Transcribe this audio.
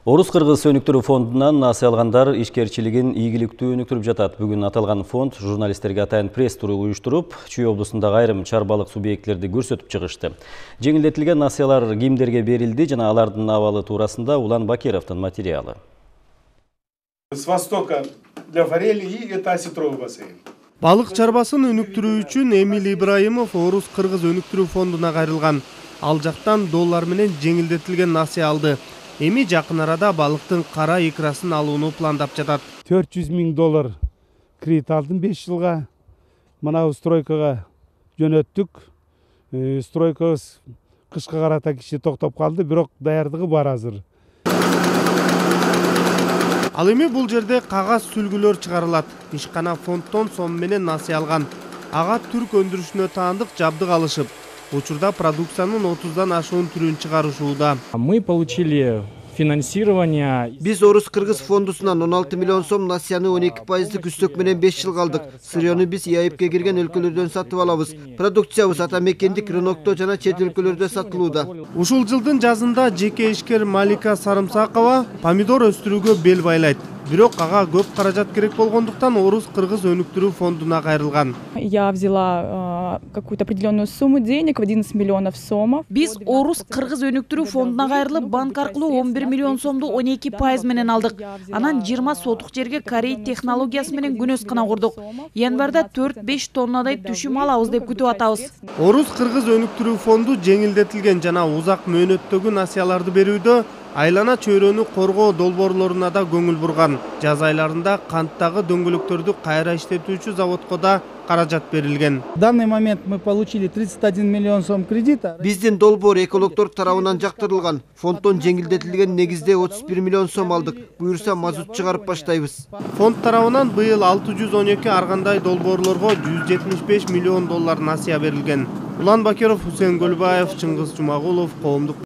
Орус-Кыргыз өнүктүрүү фондунан насыя алгандар ишкерчилигин ийгиликтүү өнүктүрүп жатат. Бүгүн аталган фонд журналисттерге атайын пресс-тур уюштуруп, Чүй облусундагы айрым чарбалык субъектилерди көрсөтүп чыгышты. Жеңилдетилген насыялар кимдерге берилди жана алардын абалы туурасында Улан Бакировдун материалы. С востока для форели и это осетровый бассейн. Балык чарбасын өнүктүрүү үчүн Эмиль Ибраимов Орус-Кыргыз өнүктүрүү фондуна кайрылган. Ал жактан доллар менен жеңилдетилген насыя алды. Эми жакын арада балыктын кара икрасын алууну пландап жатат. 400 000 доллар кредит алдым 5 жылга. Мына стройкага жөнөттүк. Стройкабыз кышка карата кичи токтоп калды, бирок даярдыгы бар азыр. Ал эми бул жерде кагаз сүлгүлөр чыгарылат. Ишкана фонддон сом менен насыя алган. Ага түрк өндүрүшүнө таандык жабдык алышып, учурда продукциянын 30дан ашуун түрүн чыгарышууда. Мы получили финансирование. Биз Орус-Кыргыз фондусунан 16 миллион сом насыяны 12% үстөк менен 5 жылга алдык. Сырьёну биз ИАЭПке кирген өлкөлөрдөн сатып алабыз. Продукциябыз ата мекендик рынокто жана чет өлкөлөрдө сатылууда. Ушул жылдын жазында жеке ишкер Малика Сарымсакова помидор өстүрүүгө бел байлайт. Бирок ага көп каражат керек болгондуктан Орус-Кыргыз өнүктүрүү фондуна кайрылган. Я взяла какую-то определенную сумму денег в 11 миллионов сомов. Биз Орус-Кыргыз өнүктүрүү фондуна кайрылып, банк аркылуу 11 миллион сомду 12% менен алдык. Анан 20 сотук жерге Корей технологиясы менен күнөскана курдук. Январда 4-5 тоннадай түшүм алабыз деп күтүп атабыз. Орус-Кыргыз өнүктүрүү фонду жеңилдетилген жана узак мөөнөттөгү насыяларды берүүдө айлана чөйрөнү коргоо долбоорлоруна да көңүл бурган. Жаз айларында канттагы дөңгөлөктөрдү кайра иштетүүчү заводко да каражат берилген. В данный момент мы получили 31 миллион сом кредита. Биздин долбоор экологдор тарабынан жактырылган. Фонддон жеңилдетилген негизде 31 миллион сом алдык. Буюрса мазут чыгарып баштайбыз. Фонд тарабынан быйыл 612 ар кандай долбоорлорго 175 миллион доллар насыя берилген. Улан Бакиров, Хусейн Гөлбаев, Чыңгыз Жумагулов, коомдук